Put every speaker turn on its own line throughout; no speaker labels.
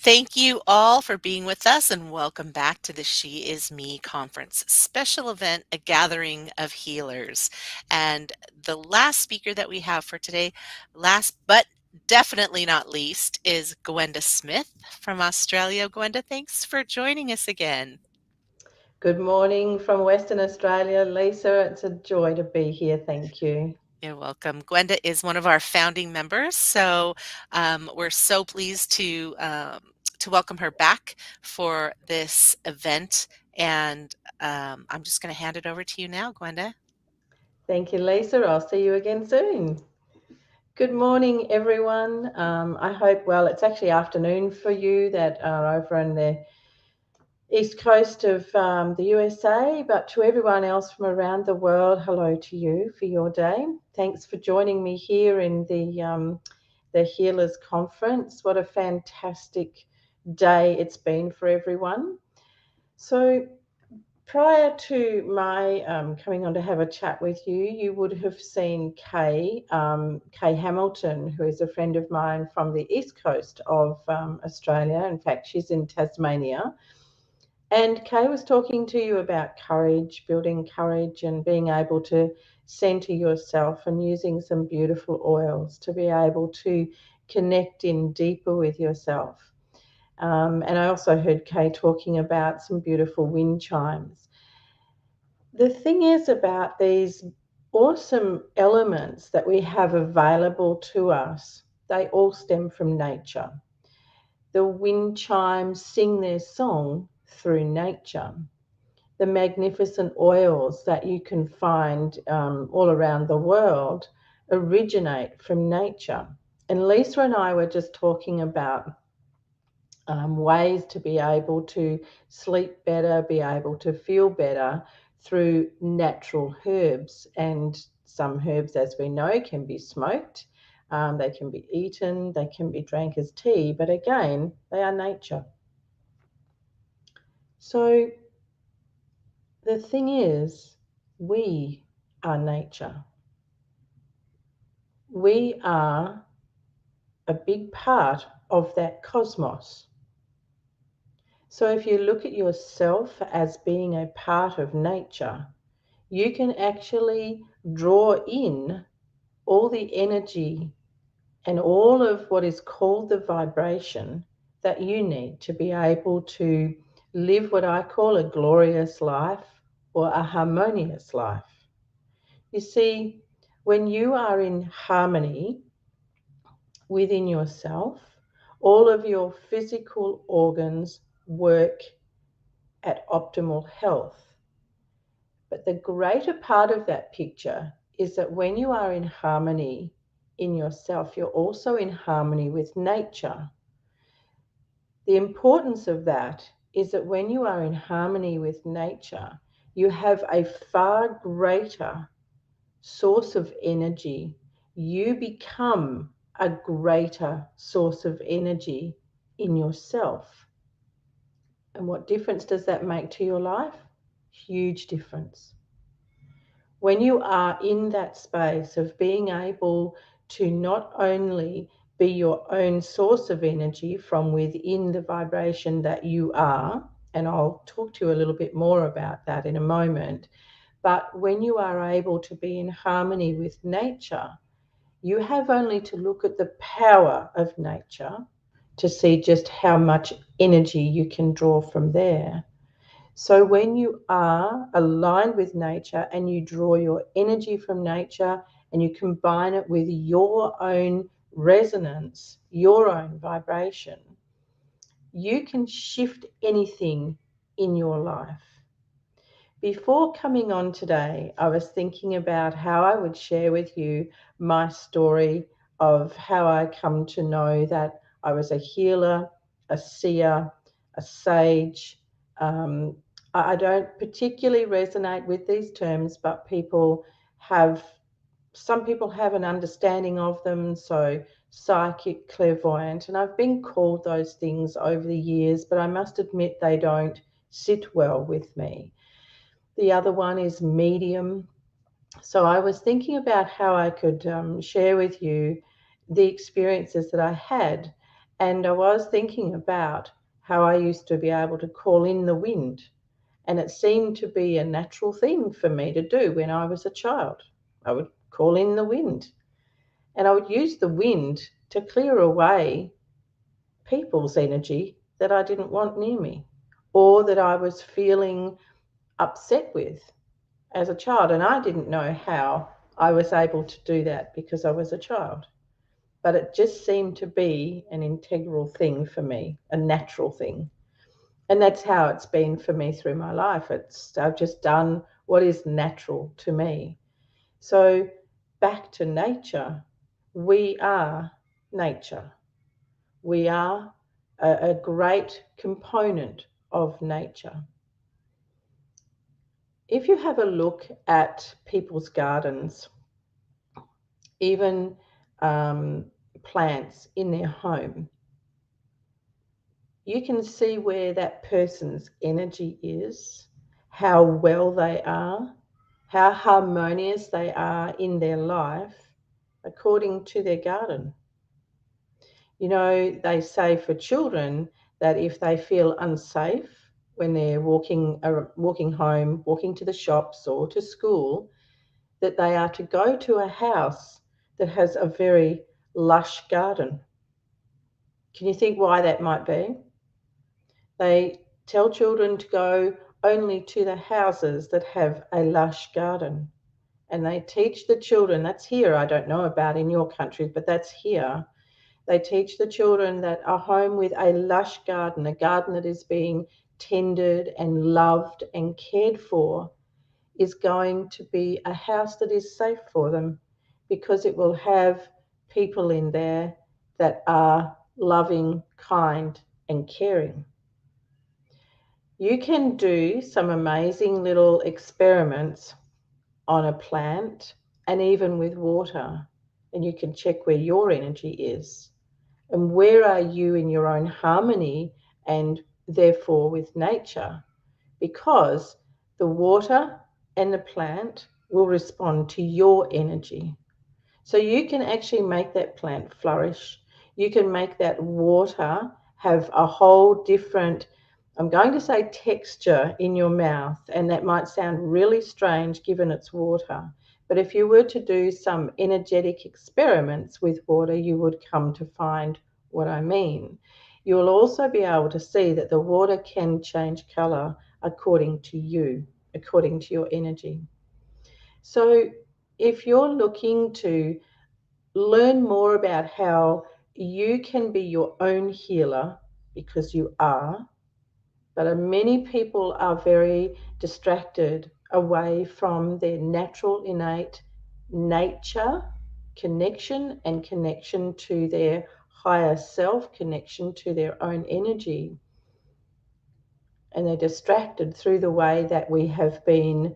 Thank you all for being with us and welcome back to the She Is Me conference special event, a gathering of healers. And the last speaker that we have for today, last but definitely not least, is Gwenda Smith from Australia. Gwenda, thanks for joining us again.
Good morning from Western Australia, Lisa. It's a joy to be here. Thank you.
You're welcome. Gwenda is one of our founding members, so we're so pleased to welcome her back for this event. And I'm just going to hand it over to you now, Gwenda.
Thank you, Lisa. I'll see you again soon. Good morning, everyone. I hope, well, it's actually afternoon for you that are over in the east coast of the USA, but to everyone else from around the world, hello to you for your day. Thanks for joining me here in the Healers Conference. What a fantastic day it's been for everyone. So, prior to my coming on to have a chat with you, you would have seen Kay Hamilton, who is a friend of mine from the east coast of Australia. In fact, she's in Tasmania. And Kay was talking to you about courage, building courage, and being able to center yourself and using some beautiful oils to be able to connect in deeper with yourself. And I also heard Kay talking about some beautiful wind chimes. The thing is about these awesome elements that we have available to us, they all stem from nature. The wind chimes sing their song through nature. The magnificent oils that you can find all around the world originate from nature. And Lisa and I were just talking about ways to be able to sleep better, be able to feel better through natural herbs. And some herbs, as we know, can be smoked, they can be eaten, they can be drank as tea, but again, they are nature. So the thing is, we are nature. We are a big part of that cosmos. So if you look at yourself as being a part of nature, you can actually draw in all the energy and all of what is called the vibration that you need to be able to live what I call a glorious life or a harmonious life. You see, when you are in harmony within yourself, all of your physical organs work at optimal health. But the greater part of that picture is that when you are in harmony in yourself, you're also in harmony with nature. The importance of that is that when you are in harmony with nature, you have a far greater source of energy. You become a greater source of energy in yourself. And what difference does that make to your life? Huge difference. When you are in that space of being able to not only be your own source of energy from within the vibration that you are, and I'll talk to you a little bit more about that in a moment, but when you are able to be in harmony with nature, you have only to look at the power of nature to see just how much energy you can draw from there. So, when you are aligned with nature and you draw your energy from nature and you combine it with your own resonance, your own vibration, you can shift anything in your life. Before coming on today, I was thinking about how I would share with you my story of how I come to know that I was a healer, a seer, a sage. Um, I don't particularly resonate with these terms, but have, some people have an understanding of them. So, psychic, clairvoyant, and I've been called those things over the years, but I must admit they don't sit well with me. The other one is medium. So I was thinking about how I could share with you the experiences that I had. And I was thinking about how I used to be able to call in the wind. And it seemed to be a natural thing for me to do when I was a child. I would call in the wind. And I would use the wind to clear away people's energy that I didn't want near me or that I was feeling upset with as a child. And I didn't know how I was able to do that because I was a child. But it just seemed to be an integral thing for me, a natural thing. And that's how it's been for me through my life. I've just done what is natural to me. So back to nature, we are nature. We are a great component of nature. If you have a look at people's gardens, even um, plants in their home, you can see where that person's energy is, how well they are, how harmonious they are in their life according to their garden. You know, they say for children that if they feel unsafe when they're walking home, walking to the shops or to school, that they are to go to a house that has a very lush garden. Can you think why that might be? They tell children to go only to the houses that have a lush garden. And they teach the children, that's here, I don't know about in your countries, but that's here. They teach the children that a home with a lush garden, a garden that is being tended and loved and cared for, is going to be a house that is safe for them because it will have people in there that are loving, kind, and caring. You can do some amazing little experiments on a plant and even with water, and you can check where your energy is and where are you in your own harmony and therefore with nature, because the water and the plant will respond to your energy. So you can actually make that plant flourish. You can make that water have a whole different, I'm going to say, texture in your mouth. And that might sound really strange given it's water. But if you were to do some energetic experiments with water, you would come to find what I mean. You will also be able to see that the water can change color according to you, according to your energy. So if you're looking to learn more about how you can be your own healer, because you are, but many people are very distracted away from their natural innate nature connection and connection to their higher self, connection to their own energy. And they're distracted through the way that we have been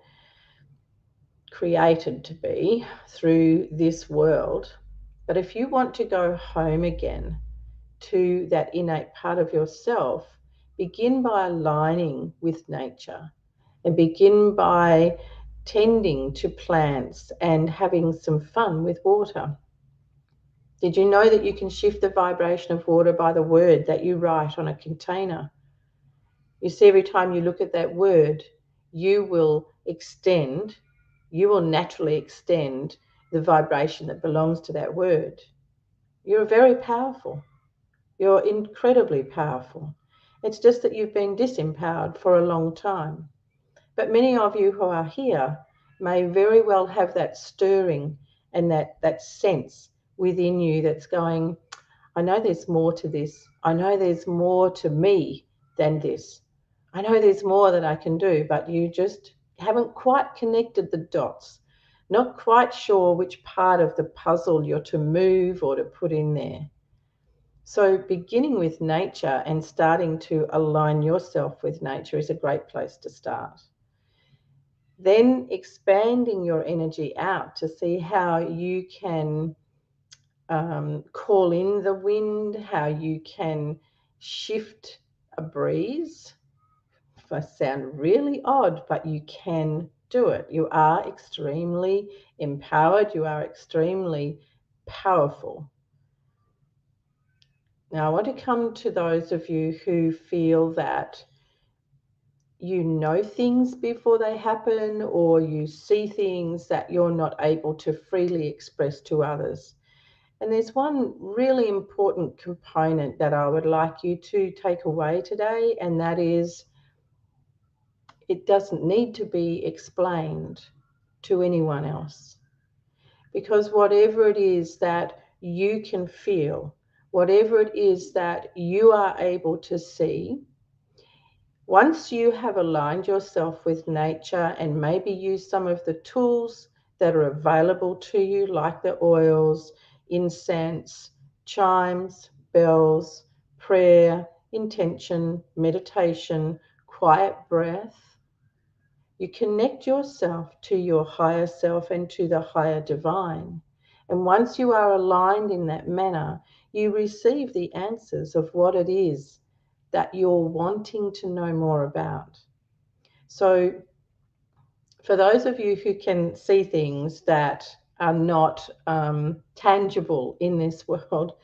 created to be through this world. But if you want to go home again to that innate part of yourself, begin by aligning with nature and begin by tending to plants and having some fun with water. Did you know that you can shift the vibration of water by the word that you write on a container? You see, every time you look at that word, you will extend, you will naturally extend the vibration that belongs to that word. You're very powerful. You're incredibly powerful. It's just that you've been disempowered for a long time. But many of you who are here may very well have that stirring and that sense within you that's going, I know there's more to this. I know there's more to me than this. I know there's more that I can do, but you just haven't quite connected the dots. Not quite sure which part of the puzzle you're to move or to put in there. So beginning with nature and starting to align yourself with nature is a great place to start. Then expanding your energy out to see how you can call in the wind, how you can shift a breeze. It must sound really odd, but you can do it. You are extremely empowered. You are extremely powerful. Now, I want to come to those of you who feel that you know things before they happen, or you see things that you're not able to freely express to others. And there's one really important component that I would like you to take away today, and that is it doesn't need to be explained to anyone else. Because whatever it is that you can feel, whatever it is that you are able to see, once you have aligned yourself with nature and maybe use some of the tools that are available to you, like the oils, incense, chimes, bells, prayer, intention, meditation, quiet breath, you connect yourself to your higher self and to the higher divine. And once you are aligned in that manner, you receive the answers of what it is that you're wanting to know more about. So, for those of you who can see things that are not tangible in this world,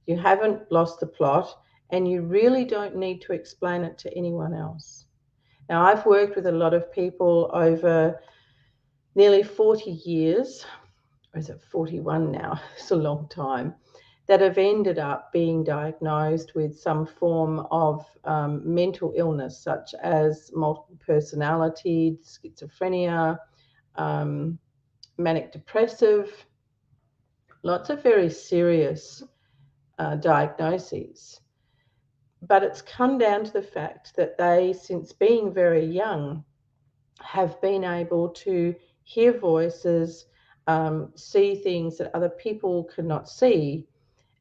you haven't lost the plot, and you really don't need to explain it to anyone else. Now, I've worked with a lot of people over nearly 40 years, or is it 41 now? It's a long time, that have ended up being diagnosed with some form of mental illness, such as multiple personality, schizophrenia, um, manic depressive, lots of very serious diagnoses. But it's come down to the fact that they, since being very young, have been able to hear voices, see things that other people could not see.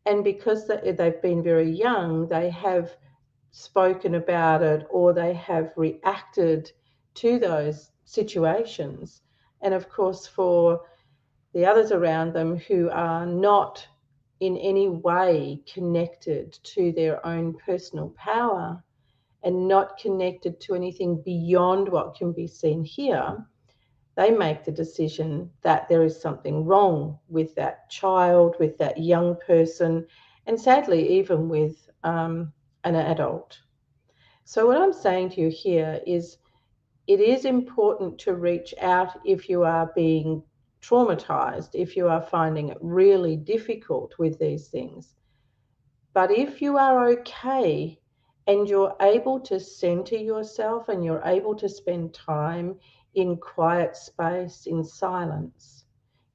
And because they've been very young, they have spoken about it, or they have reacted to those situations. And of course, for the others around them who are not in any way connected to their own personal power and not connected to anything beyond what can be seen here, they make the decision that there is something wrong with that child, with that young person, and sadly, even with an adult. So, what I'm saying to you here is it is important to reach out if you are being traumatized, if you are finding it really difficult with these things. But if you are okay and you're able to center yourself and you're able to spend time in quiet space, in silence,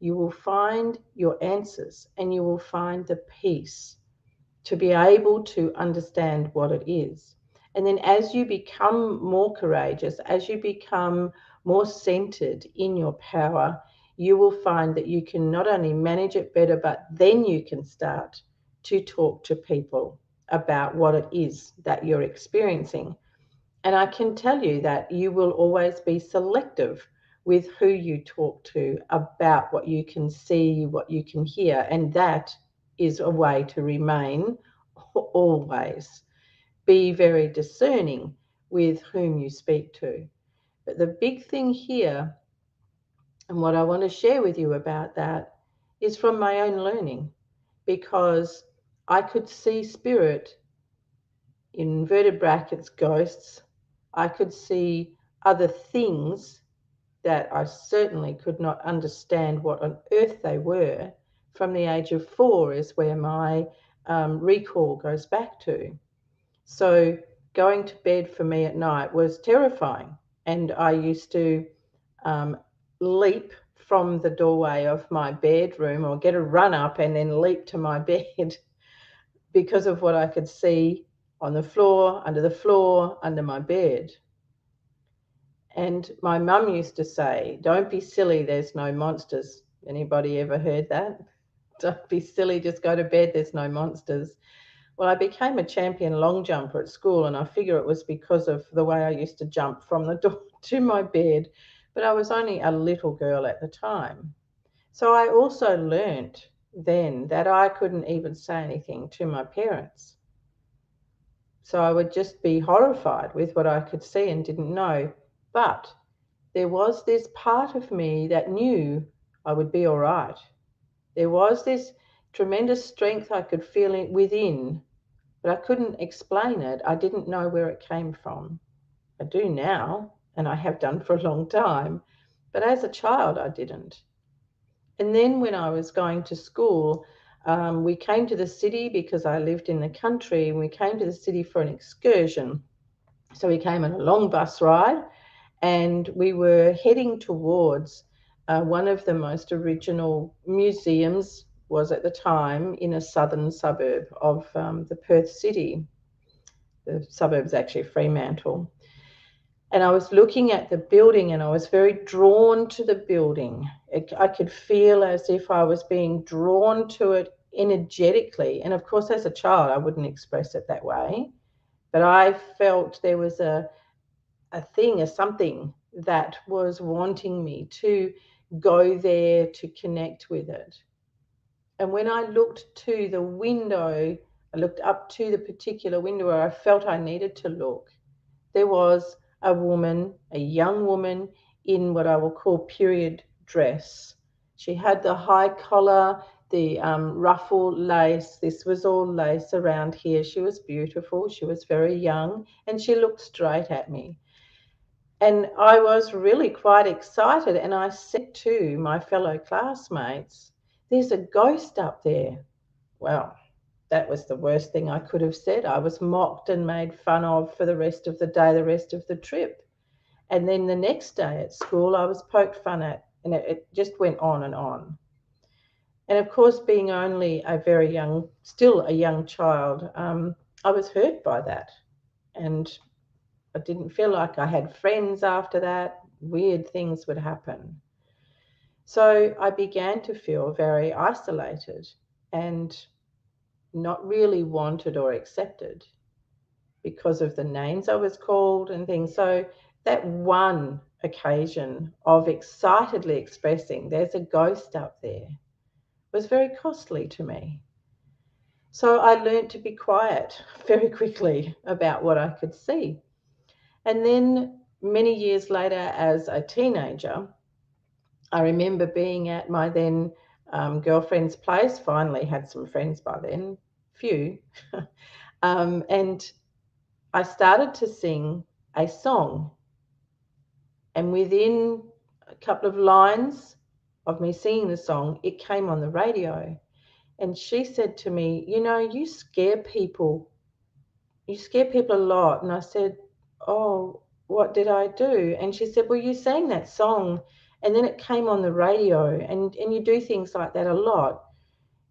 you will find your answers and you will find the peace to be able to understand what it is. And then as you become more courageous, as you become more centered in your power, you will find that you can not only manage it better, but then you can start to talk to people about what it is that you're experiencing. And I can tell you that you will always be selective with who you talk to about what you can see, what you can hear. And that is a way to remain always. Be very discerning with whom you speak to. But the big thing here, and what I want to share with you about that, is from my own learning, because I could see spirit, in inverted brackets, ghosts. I could see other things that I certainly could not understand what on earth they were. From the age of 4 is where my recall goes back to. So going to bed for me at night was terrifying. And I used to um, leap from the doorway of my bedroom, or get a run up and then leap to my bed because of what I could see on the floor, under my bed. And my mum used to say, "Don't be silly, there's no monsters." Anybody ever heard that? Don't be silly, just go to bed, there's no monsters. Well, I became a champion long jumper at school, and I figure it was because of the way I used to jump from the door to my bed. But I was only a little girl at the time. So I also learnt then that I couldn't even say anything to my parents. So I would just be horrified with what I could see and didn't know. But there was this part of me that knew I would be all right. There was this tremendous strength I could feel within but I couldn't explain it. I didn't know where it came from. I do now, and I have done for a long time, but as a child, I didn't. And then when I was going to school, we came to the city because I lived in the country, and we came to the city for an excursion. So we came on a long bus ride, and we were heading towards one of the most original museums was at the time in a southern suburb of the Perth city. The suburb's actually Fremantle. And I was looking at the building and I was very drawn to the building. I could feel as if I was being drawn to it energetically. And of course, as a child, I wouldn't express it that way. But I felt there was a thing, a something that was wanting me to go there to connect with it. And when I looked to the window, I looked up to the particular window where I felt I needed to look. There was a woman, a young woman in what I will call period dress. She had the high collar, the ruffle lace. This was all lace around here. She was beautiful. She was very young and she looked straight at me. And I was really quite excited. And I said to my fellow classmates, there's a ghost up there. Well, that was the worst thing I could have said. I was mocked and made fun of for the rest of the day, the rest of the trip. And then the next day at school, I was poked fun at, and it just went on and on. And of course, being only a very young, still a young child, I was hurt by that. And I didn't feel like I had friends after that. Weird things would happen. So I began to feel very isolated and not really wanted or accepted because of the names I was called and things. So that one occasion of excitedly expressing there's a ghost up there was very costly to me. So I learned to be quiet very quickly about what I could see. And then many years later, as a teenager, I remember being at my then girlfriend's place, finally had some friends by then, few. And I started to sing a song, and within a couple of lines of me singing the song, it came on the radio. And she said to me, you know, you scare people. You scare people a lot. And I said, oh, what did I do? And she said, well, you sang that song and then it came on the radio, and you do things like that a lot.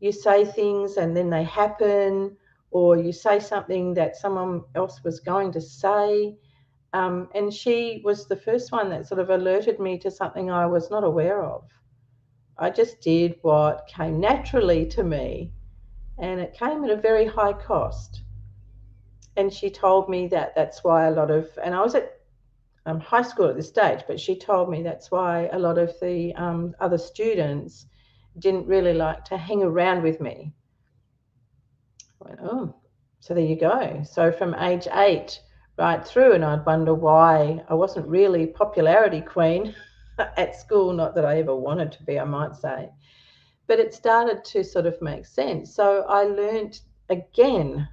You say things and then they happen, or you say something that someone else was going to say. And she was the first one that sort of alerted me to something I was not aware of. I just did what came naturally to me, and it came at a very high cost. And she told me that that's why a lot of, and I was at high school at this stage, but she told me that's why a lot of the other students didn't really like to hang around with me. I went, oh, so there you go. So from age 8 right through, and I'd wonder why I wasn't really popularity queen at school. Not that I ever wanted to be, I might say, but it started to sort of make sense. So I learned again,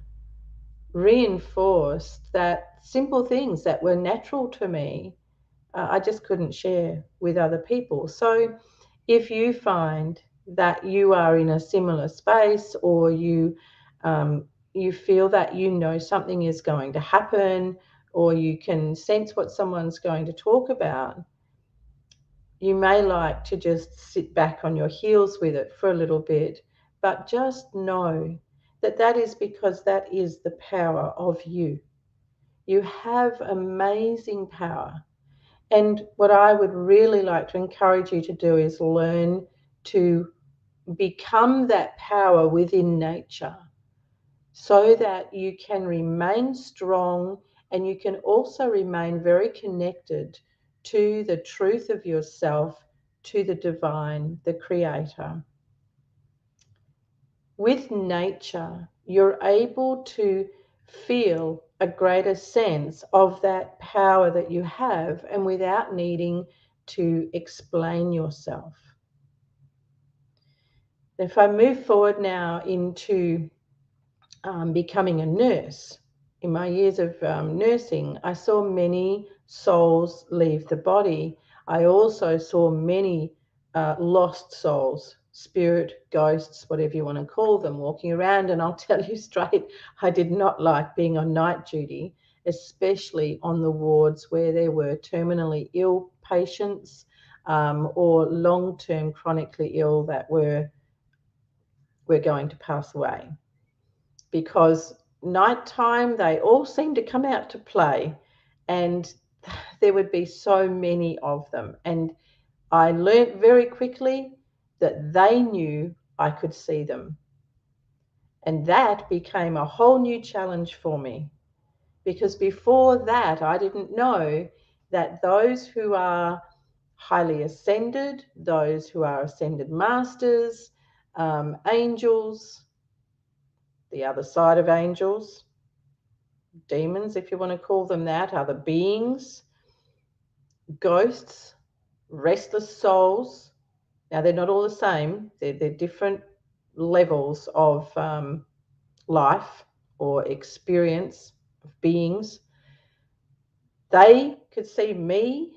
reinforced that simple things that were natural to me, I just couldn't share with other people. So if you find that you are in a similar space, or you feel that you know something is going to happen, or you can sense what someone's going to talk about, you may like to just sit back on your heels with it for a little bit, but just know that that is because that is the power of you. You have amazing power. And what I would really like to encourage you to do is learn to become that power within nature so that you can remain strong, and you can also remain very connected to the truth of yourself, to the divine, the creator. With nature, you're able to feel a greater sense of that power that you have, and without needing to explain yourself. If I move forward now into becoming a nurse, in my years of nursing, I saw many souls leave the body. I also saw many lost souls, spirit, ghosts, whatever you want to call them, walking around. And I'll tell you straight, I did not like being on night duty, especially on the wards where there were terminally ill patients or long-term chronically ill that were going to pass away, because nighttime they all seemed to come out to play, and there would be so many of them. And I learnt very quickly that they knew I could see them. And that became a whole new challenge for me, because before that I didn't know that those who are highly ascended, those who are ascended masters, angels, the other side of angels, demons, if you want to call them that, other beings, ghosts, restless souls. Now, they're not all the same, they're different levels of life or experience of beings. They could see me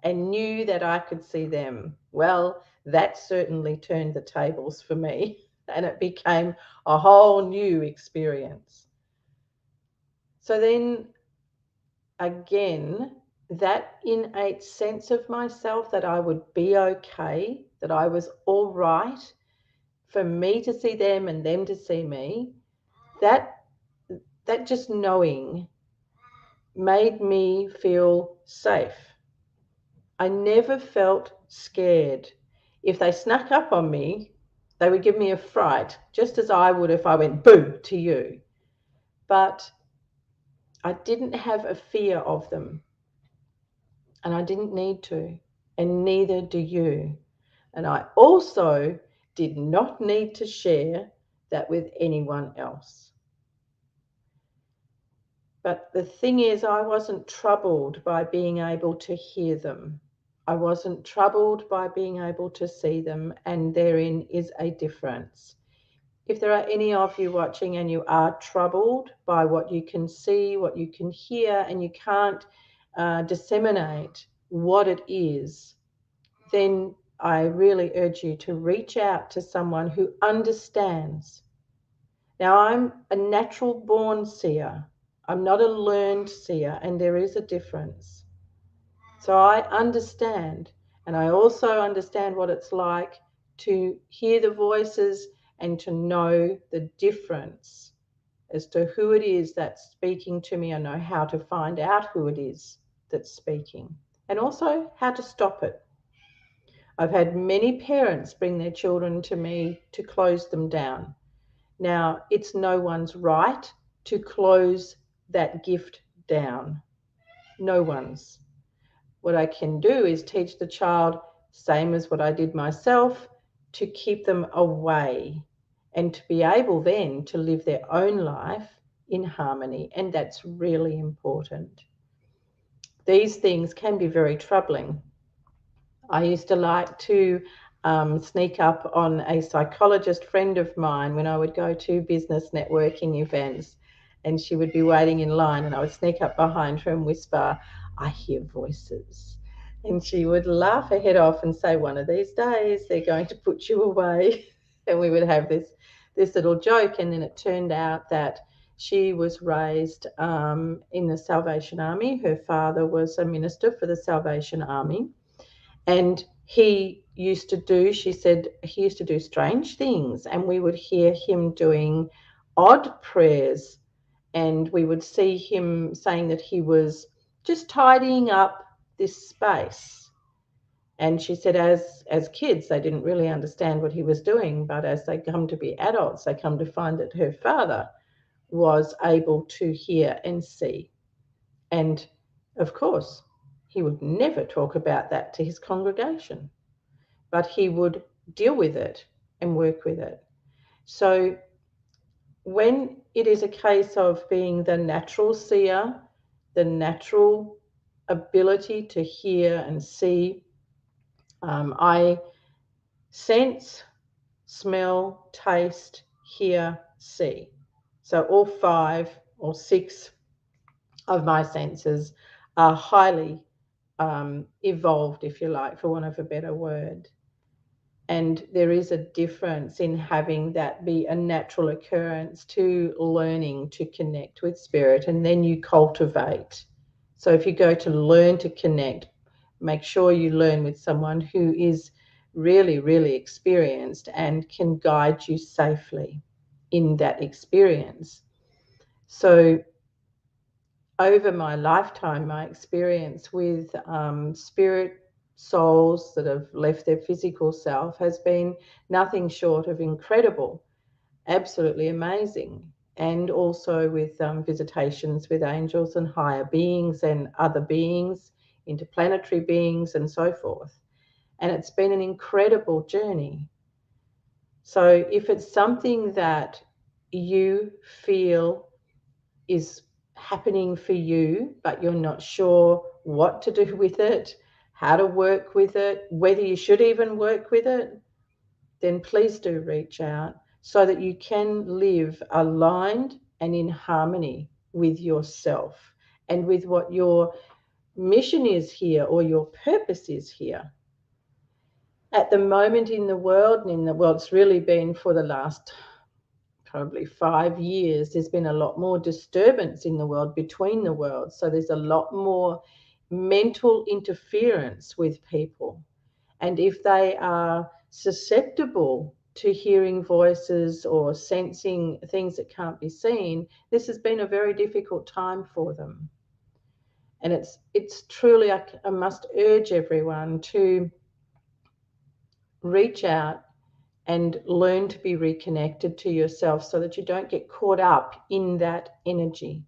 and knew that I could see them. Well, that certainly turned the tables for me, and it became a whole new experience. So then again, that innate sense of myself that I would be okay, that I was all right, for me to see them and them to see me, that that just knowing made me feel safe. I never felt scared. If they snuck up on me, they would give me a fright, just as I would if I went boo to you. But I didn't have a fear of them. And I didn't need to, and neither do you. And I also did not need to share that with anyone else. But the thing is, I wasn't troubled by being able to hear them. I wasn't troubled by being able to see them, and therein is a difference. If there are any of you watching and you are troubled by what you can see, what you can hear, and you can't disseminate what it is, then I really urge you to reach out to someone who understands. Now, I'm a natural born seer. I'm not a learned seer, and there is a difference. So I understand, and I also understand what it's like to hear the voices and to know the difference as to who it is that's speaking to me. I know how to find out who it is that's speaking, and also how to stop it. I've had many parents bring their children to me to close them down. Now, it's no one's right to close that gift down. No one's. What I can do is teach the child, same as what I did myself, to keep them away and to be able then to live their own life in harmony. And that's really important. These things can be very troubling. I used to like to sneak up on a psychologist friend of mine when I would go to business networking events, and she would be waiting in line, and I would sneak up behind her and whisper, "I hear voices." And she would laugh her head off and say, "One of these days they're going to put you away." And we would have this little joke. And then it turned out that she was raised in the Salvation Army. Her father was a minister for the Salvation Army, and she said, he used to do strange things, and we would hear him doing odd prayers, and we would see him saying that he was just tidying up this space. And she said, as kids, they didn't really understand what he was doing, but as they come to be adults, they come to find that her father was able to hear and see. And of course, he would never talk about that to his congregation, but he would deal with it and work with it. So when it is a case of being the natural seer, the natural ability to hear and see, I sense, smell, taste, hear, see. So all 5 or 6 of my senses are highly evolved, if you like, for want of a better word. And there is a difference in having that be a natural occurrence to learning to connect with spirit, and then you cultivate. So if you go to learn to connect, make sure you learn with someone who is really, really experienced and can guide you safely in that experience. So over my lifetime, my experience with spirit souls that have left their physical self has been nothing short of incredible, absolutely amazing. And also with visitations with angels and higher beings and other beings, interplanetary beings, and so forth. And it's been an incredible journey. So if it's something that you feel is happening for you, but you're not sure what to do with it, how to work with it, whether you should even work with it, then please do reach out so that you can live aligned and in harmony with yourself and with what your mission is here or your purpose is here. At the moment in the world, and in the world, it's really been for the last probably 5 years, there's been a lot more disturbance in the world, between the worlds. So there's a lot more mental interference with people. And if they are susceptible to hearing voices or sensing things that can't be seen, this has been a very difficult time for them. And it's truly, I must urge everyone to reach out and learn to be reconnected to yourself so that you don't get caught up in that energy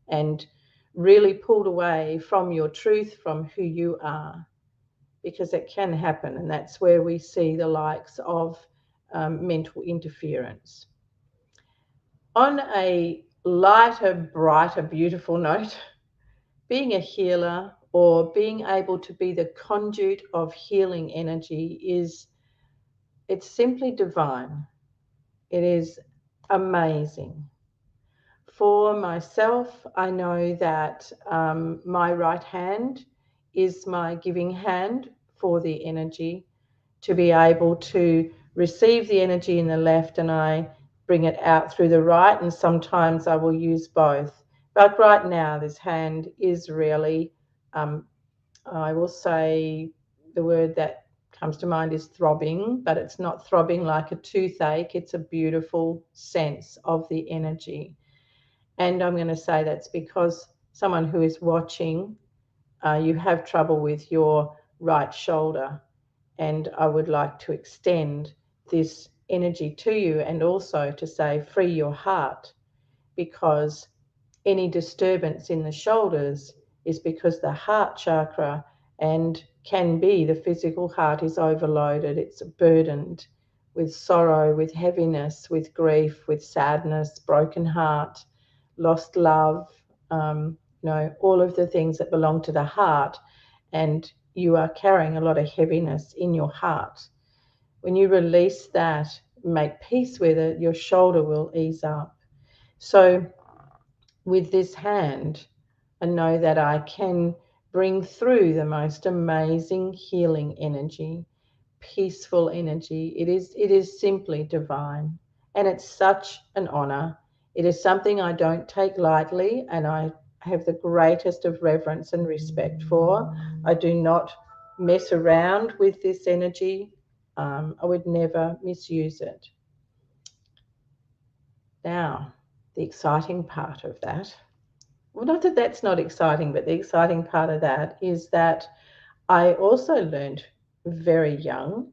and really pulled away from your truth, from who you are, because it can happen. And that's where we see the likes of mental interference. On a lighter, brighter, beautiful note, being a healer or being able to be the conduit of healing energy it's simply divine. It is amazing. For myself, I know that my right hand is my giving hand for the energy, to be able to receive the energy in the left, and I bring it out through the right, and sometimes I will use both. But right now, this hand is really, I will say the word that comes to mind is throbbing, but it's not throbbing like a toothache. It's a beautiful sense of the energy. And I'm going to say that's because someone who is watching, you have trouble with your right shoulder. And I would like to extend this energy to you, and also to say free your heart, because any disturbance in the shoulders is because the heart chakra, and can be the physical heart, is overloaded. It's burdened with sorrow, with heaviness, with grief, with sadness, broken heart, lost love, all of the things that belong to the heart. And you are carrying a lot of heaviness in your heart. When you release that, make peace with it, your shoulder will ease up. So with this hand, I know that I can bring through the most amazing healing energy, peaceful energy. It is simply divine, and it's such an honor. It is something I don't take lightly, and I have the greatest of reverence and respect for. I do not mess around with this energy. I would never misuse it. Now, the exciting part of that, well, not that that's not exciting, but the exciting part of that is that I also learned very young,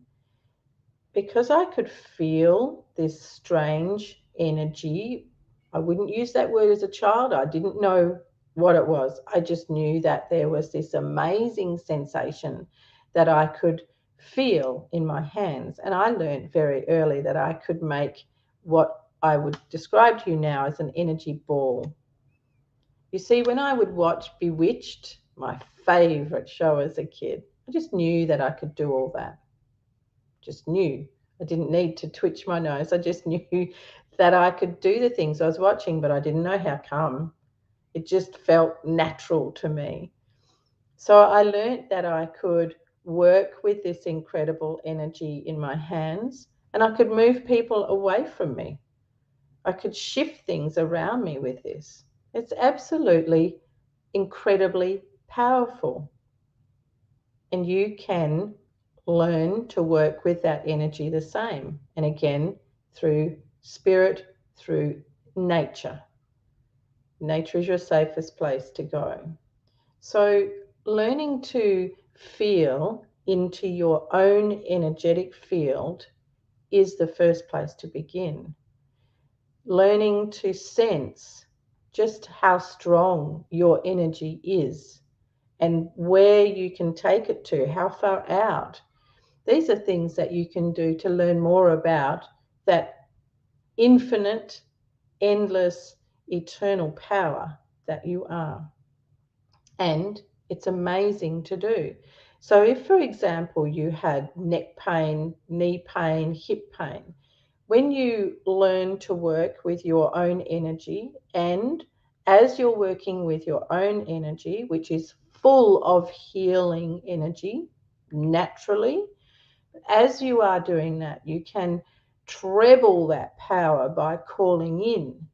because I could feel this strange energy. I wouldn't use that word as a child. I didn't know what it was. I just knew that there was this amazing sensation that I could feel in my hands. And I learned very early that I could make what I would describe to you now as an energy ball. You see, when I would watch Bewitched, my favourite show as a kid, I just knew that I could do all that. Just knew. I didn't need to twitch my nose. I just knew that I could do the things I was watching, but I didn't know how come. It just felt natural to me. So I learned that I could work with this incredible energy in my hands and I could move people away from me. I could shift things around me with this. It's absolutely incredibly powerful. And you can learn to work with that energy the same. And again, through spirit, through nature. Nature is your safest place to go. So, learning to feel into your own energetic field is the first place to begin. Learning to sense just how strong your energy is and where you can take it to, how far out. These are things that you can do to learn more about that infinite, endless, eternal power that you are. And it's amazing to do. So, if, for example, you had neck pain, knee pain, hip pain, when you learn to work with your own energy, and as you're working with your own energy, which is full of healing energy naturally, as you are doing that, you can treble that power by calling in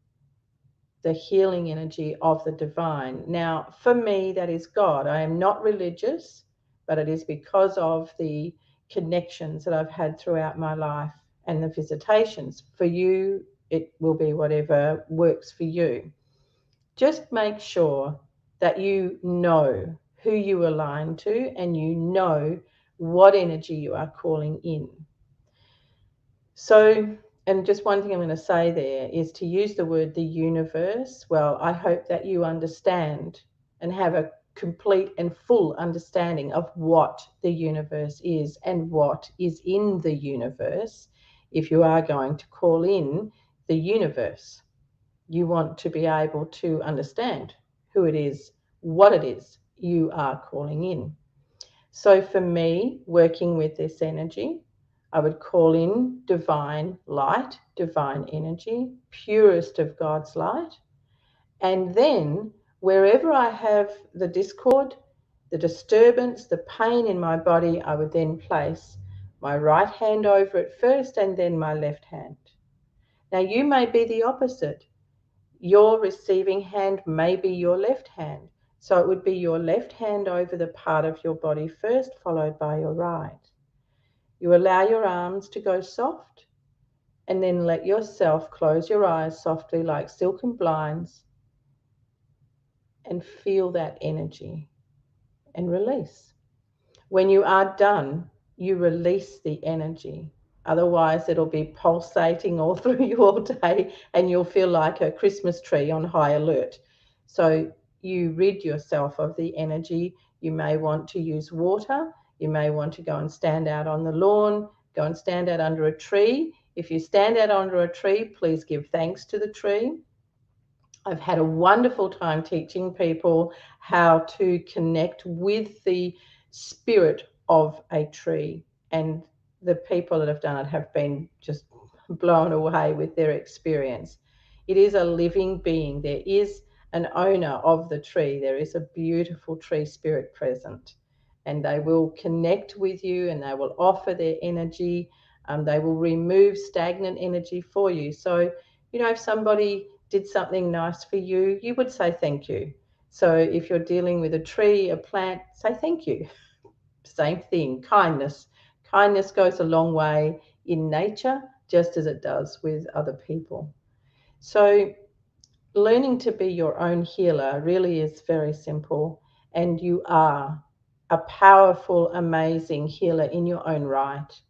the healing energy of the divine. Now, for me, that is God. I am not religious, but it is because of the connections that I've had throughout my life and the visitations. For you, it will be whatever works for you. Just make sure that you know who you align to and you know what energy you are calling in. So, and just one thing I'm going to say there is to use the word the universe. Well, I hope that you understand and have a complete and full understanding of what the universe is and what is in the universe. If you are going to call in the universe, you want to be able to understand who it is, what it is you are calling in. So for me, working with this energy, I would call in divine light, divine energy, purest of God's light. And then wherever I have the discord, the disturbance, the pain in my body, I would then place my right hand over it first and then my left hand. Now you may be the opposite. Your receiving hand may be your left hand. So it would be your left hand over the part of your body first, followed by your right. You allow your arms to go soft and then let yourself close your eyes softly like silken blinds and feel that energy and release. When you are done, you release the energy. Otherwise, it'll be pulsating all through you all day and you'll feel like a Christmas tree on high alert. So you rid yourself of the energy. You may want to use water. You may want to go and stand out on the lawn, go and stand out under a tree. If you stand out under a tree, please give thanks to the tree. I've had a wonderful time teaching people how to connect with the spirit of a tree. And the people that have done it have been just blown away with their experience. It is a living being. There is an owner of the tree. There is a beautiful tree spirit present. And they will connect with you and they will offer their energy. They will remove stagnant energy for you. So, if somebody did something nice for you, you would say thank you. So if you're dealing with a tree, a plant, say thank you. Same thing, kindness. Kindness goes a long way in nature, just as it does with other people. So learning to be your own healer really is very simple, and you are a powerful, amazing healer in your own right.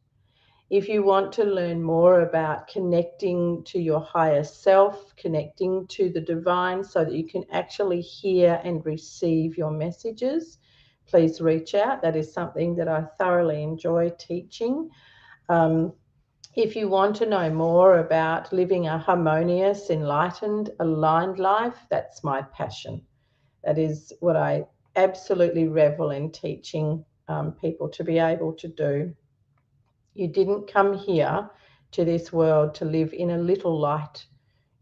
If you want to learn more about connecting to your higher self, connecting to the divine so that you can actually hear and receive your messages, please reach out. That is something that I thoroughly enjoy teaching. Um, if you want to know more about living a harmonious, enlightened, aligned life, that's my passion. That is what I absolutely revel in teaching people to be able to do. You didn't come here to this world to live in a little light.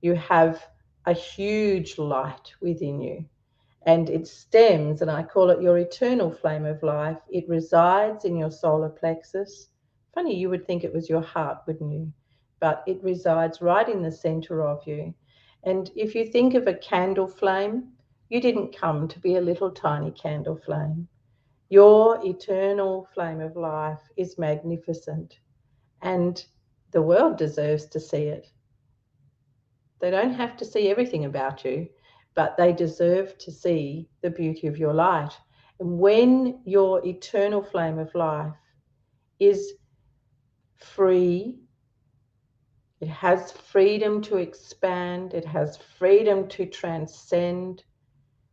You have a huge light within you, and it stems, and I call it your eternal flame of life. It resides in your solar plexus. Funny, you would think it was your heart, wouldn't you? But it resides right in the center of you. And if you think of a candle flame, you didn't come to be a little tiny candle flame. Your eternal flame of life is magnificent, and the world deserves to see it. They don't have to see everything about you, but they deserve to see the beauty of your light. And when your eternal flame of life is free, it has freedom to expand, it has freedom to transcend,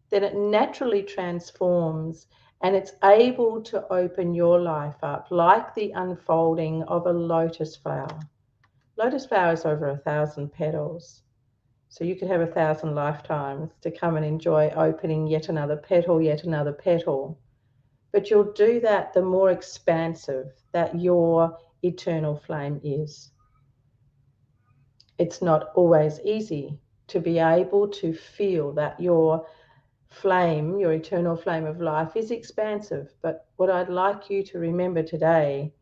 then it naturally transforms, and it's able to open your life up like the unfolding of a lotus flower. Lotus flower is over 1,000 petals. So you could have 1,000 lifetimes to come and enjoy opening yet another petal, yet another petal. But you'll do that the more expansive that your eternal flame is. It's not always easy to be able to feel that your flame, your eternal flame of life, is expansive. But what I'd like you to remember today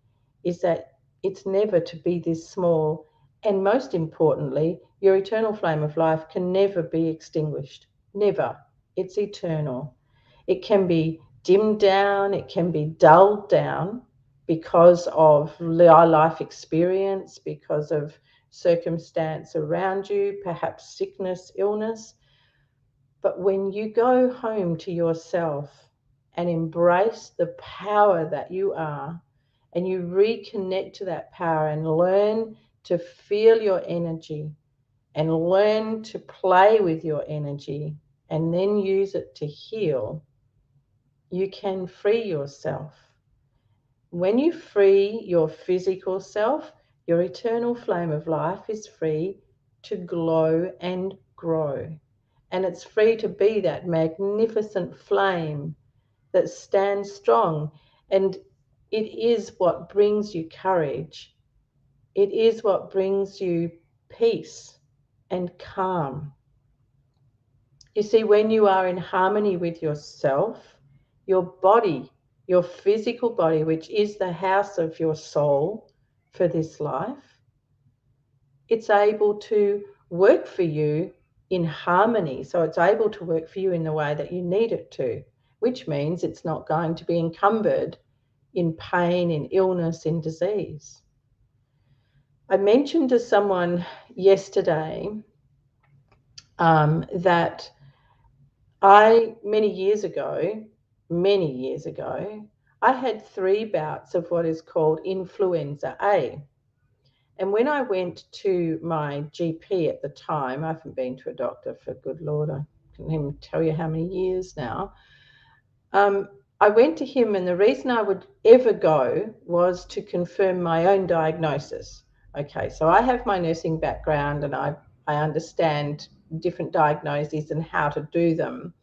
is that it's never to be this small. And most importantly, your eternal flame of life can never be extinguished. Never. It's eternal. It can be dimmed down, it can be dulled down because of our life experience, because of circumstance around you, perhaps sickness, illness. But when you go home to yourself and embrace the power that you are, and you reconnect to that power and learn to feel your energy and learn to play with your energy and then use it to heal, you can free yourself. When you free your physical self, your eternal flame of life is free to glow and grow. And it's free to be that magnificent flame that stands strong. And it is what brings you courage. It is what brings you peace and calm. You see, when you are in harmony with yourself, your body, your physical body, which is the house of your soul for this life, it's able to work for you in harmony. So it's able to work for you in the way that you need it to, which means it's not going to be encumbered in pain, in illness, in disease. I mentioned to someone yesterday that many years ago, I had 3 bouts of what is called influenza A. And when I went to my GP at the time, I haven't been to a doctor for, good Lord, I can't even tell you how many years now. I went to him, and the reason I would ever go was to confirm my own diagnosis. Okay, so I have my nursing background, and I understand different diagnoses and how to do them,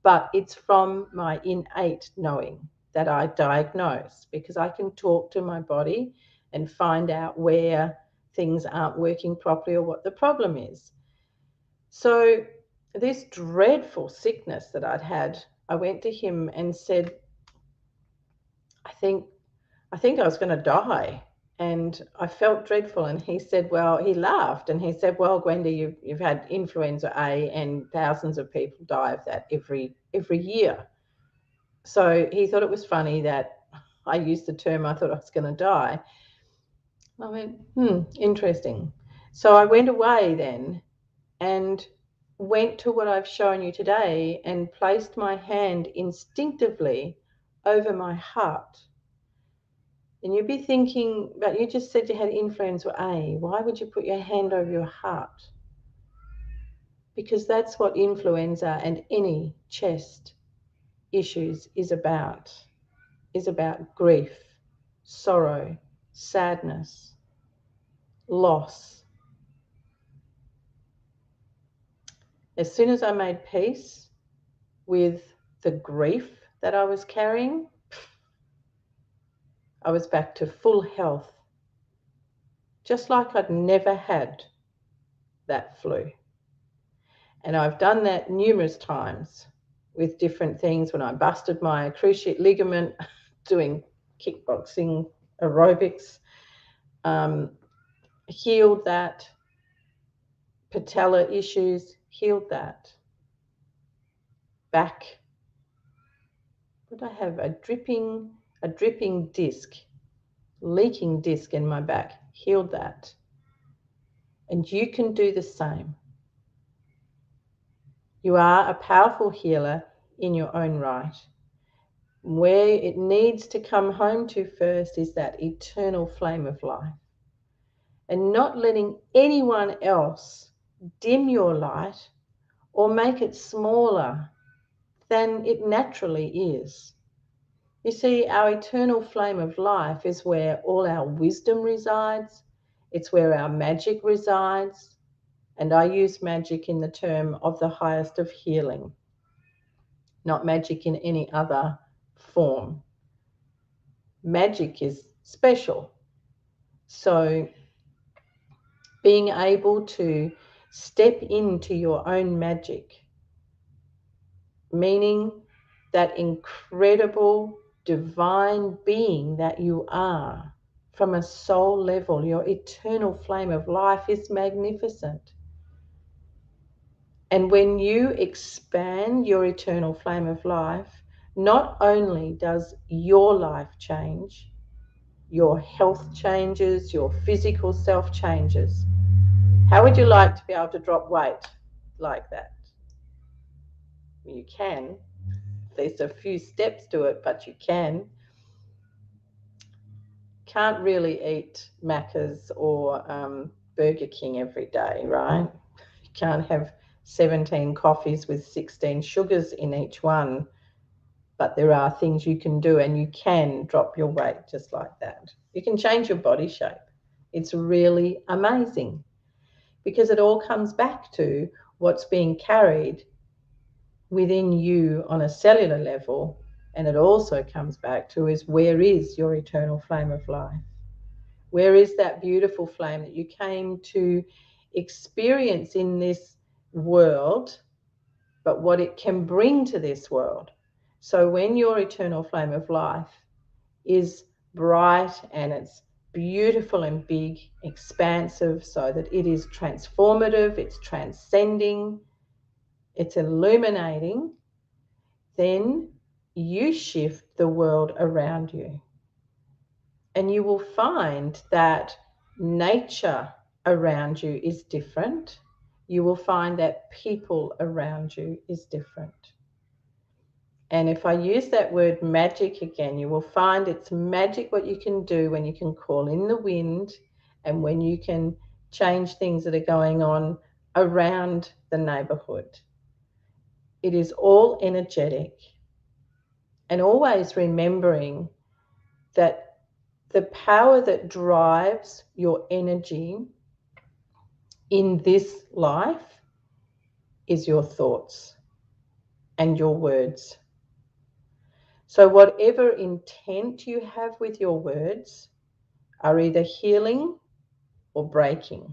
but it's from my innate knowing that I diagnose, because I can talk to my body and find out where things aren't working properly or what the problem is. So this dreadful sickness that I'd had, I went to him and said, I think I think I was going to die. And I felt dreadful. And he said, well, he laughed and he said, well, Gwenda, you've had influenza A and thousands of people die of that every year. So he thought it was funny that I used the term, I thought I was going to die. I went, interesting. So I went away then and went to what I've shown you today and placed my hand instinctively over my heart. And you'd be thinking, but you just said you had influenza A. Why would you put your hand over your heart? Because that's what influenza and any chest issues is about grief, sorrow, sadness, loss. As soon as I made peace with the grief that I was carrying, I was back to full health. just like I'd never had that flu. And I've done that numerous times with different things. When I busted my cruciate ligament doing kickboxing aerobics, um, healed that. Patella issues, healed that. Back, what did I have? A dripping disc, leaking disc in my back, healed that. And you can do the same. You are a powerful healer in your own right. Where it needs to come home to first is that eternal flame of life. And not letting anyone else dim your light or make it smaller than it naturally is. You see, our eternal flame of life is where all our wisdom resides. It's where our magic resides. And I use magic in the term of the highest of healing, not magic in any other form. Magic is special. So being able to step into your own magic, meaning that incredible divine being that you are from a soul level, your eternal flame of life is magnificent. And when you expand your eternal flame of life, not only does your life change, your health changes, your physical self changes. How would you like to be able to drop weight like that? You can. There's a few steps to it, but you can. Can't really eat Macca's or Burger King every day, right? You can't have 17 coffees with 16 sugars in each one, but there are things you can do, and you can drop your weight just like that. You can change your body shape. It's really amazing because it all comes back to what's being carried within you on a cellular level, and it also comes back to is where is your eternal flame of life? Where is that beautiful flame that you came to experience in this world, but what it can bring to this world? So when your eternal flame of life is bright and it's beautiful and big, expansive, so that it is transformative, it's transcending, it's illuminating, then you shift the world around you. And you will find that nature around you is different. You will find that people around you is different. And if I use that word magic again, you will find it's magic what you can do when you can call in the wind and when you can change things that are going on around the neighborhood. It is all energetic. And always remembering that the power that drives your energy in this life is your thoughts and your words. So, whatever intent you have with your words are either healing or breaking.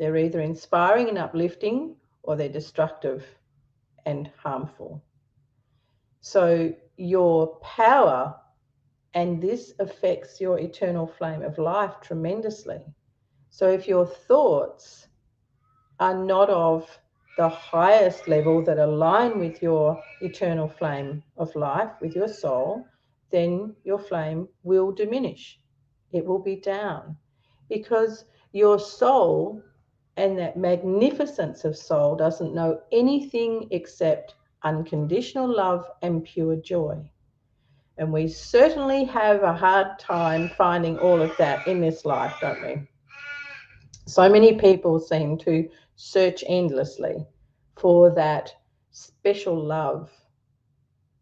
They're either inspiring and uplifting or they're destructive and harmful. So, your power, and this affects your eternal flame of life tremendously. So, if your thoughts are not of the highest level that align with your eternal flame of life, with your soul, then your flame will diminish. It will be down because your soul and that magnificence of soul doesn't know anything except unconditional love and pure joy. And we certainly have a hard time finding all of that in this life, don't we? So many people seem to search endlessly for that special love,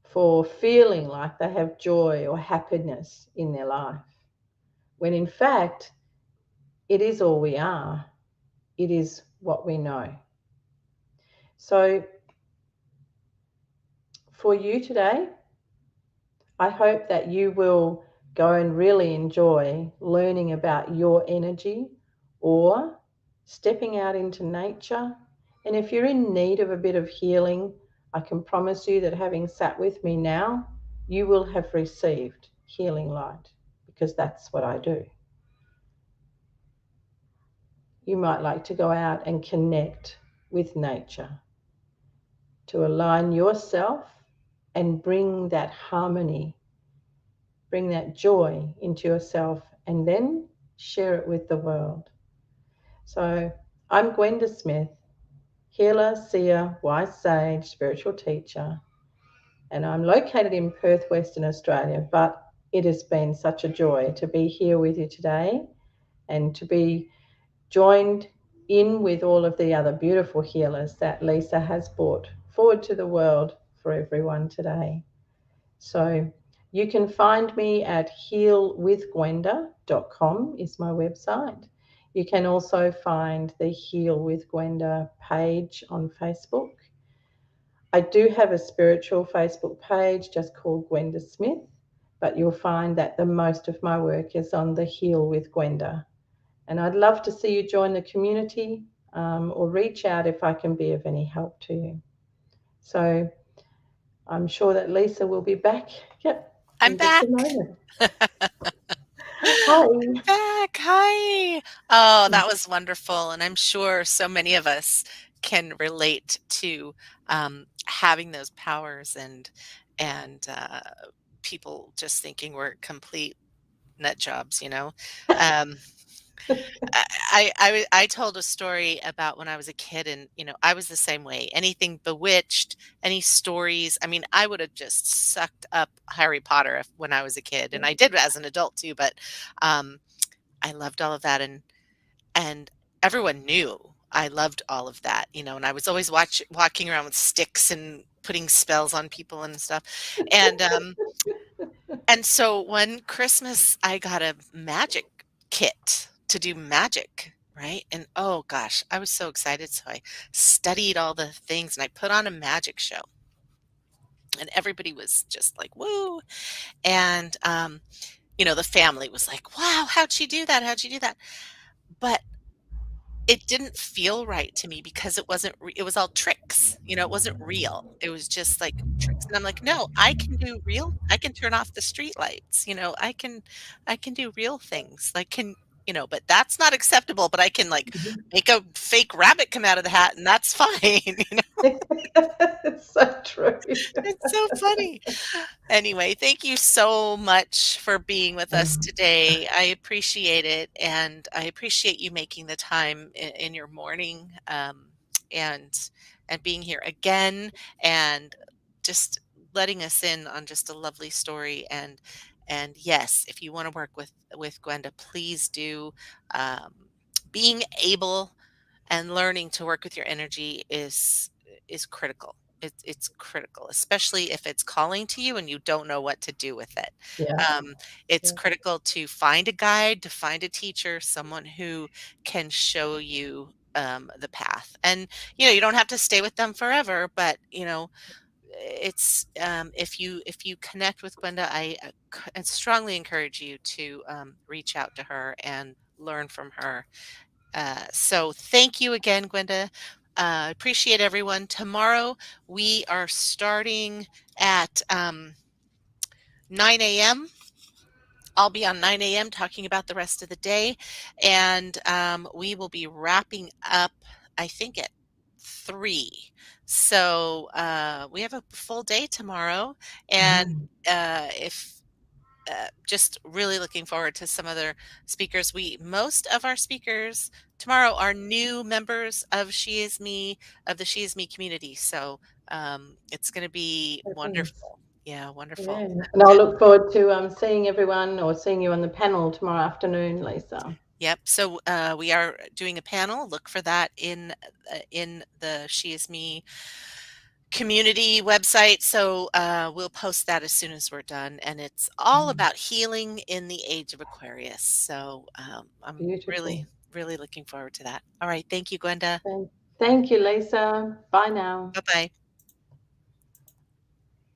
for feeling like they have joy or happiness in their life, when in fact, it is all we are. It is what we know. So for you today, I hope that you will go and really enjoy learning about your energy or stepping out into nature. And if you're in need of a bit of healing, I can promise you that having sat with me now, you will have received healing light because that's what I do. You might like to go out and connect with nature to align yourself and bring that harmony, bring that joy into yourself, and then share it with the world. So, I'm Gwenda Smith, healer, seer, wise sage, spiritual teacher, and I'm located in Perth, Western Australia. But it has been such a joy to be here with you today and to be joined in with all of the other beautiful healers that Lisa has brought forward to the world for everyone today. So you can find me at healwithgwenda.com is my website. You can also find the Heal with Gwenda page on Facebook. I do have a spiritual Facebook page just called Gwenda Smith, but you'll find that the most of my work is on the Heal with Gwenda. And I'd love to see you join the community or reach out if I can be of any help to you. So I'm sure that Lisa will be back, yep,
I'm
in just
back.
a moment.
I'm
Hi.
back. Hi. Oh, that was wonderful. And I'm sure so many of us can relate to having those powers and people just thinking we're complete nut jobs, you know. Um, I told a story about when I was a kid, and I was the same way. Anything Bewitched, any stories. I mean, I would have just sucked up Harry Potter when I was a kid, and I did as an adult too. But um, I loved all of that, and everyone knew I loved all of that, and I was always walking around with sticks and putting spells on people and stuff, and so one Christmas, I got a magic kit to do magic, right? And oh gosh, I was so excited. So I studied all the things and I put on a magic show. And everybody was just like, woo. And, the family was like, wow, how'd she do that? How'd she do that? But it didn't feel right to me because it was all tricks, it wasn't real. It was just like tricks, and I'm like, "No, I can turn off the street lights, I can do real things, like, but that's not acceptable, but I can, like, make a fake rabbit come out of the hat, and that's fine,"
It's so true.
It's so funny. Anyway, thank you so much for being with us today. I appreciate it, and I appreciate you making the time in your morning, and being here again, and just letting us in on just a lovely story. And yes, if you want to work with Gwenda, please do. Um, Being able and learning to work with your energy is critical. It's critical, especially if it's calling to you and you don't know what to do with it.
Yeah,
Um, it's
yeah.
critical to find a guide, to find a teacher, someone who can show you the path. And you don't have to stay with them forever, but it's if you connect with Gwenda, I strongly encourage you to reach out to her and learn from her. So thank you again, Gwenda. Appreciate everyone. Tomorrow we are starting at 9 a.m. I'll be on 9 a.m. talking about the rest of the day, and we will be wrapping up, I think, at 3. So we have a full day tomorrow, and
Mm.
if just really looking forward to some other speakers. Most of our speakers tomorrow are new members of She Is Me, of the She Is Me community. So it's going to be
Fabulous.
wonderful. Yeah, wonderful.
Yeah. And I'll look forward to seeing everyone or seeing you on the panel tomorrow afternoon, Lisa.
Yep. So we are doing a panel. Look for that in the She Is Me community website. So we'll post that as soon as we're done. And it's all
Mm.
about healing in the age of Aquarius. So I'm really,
Beautiful.
really looking forward to that. All right. Thank you, Gwenda.
Thank you, Lisa. Bye now.
Bye bye.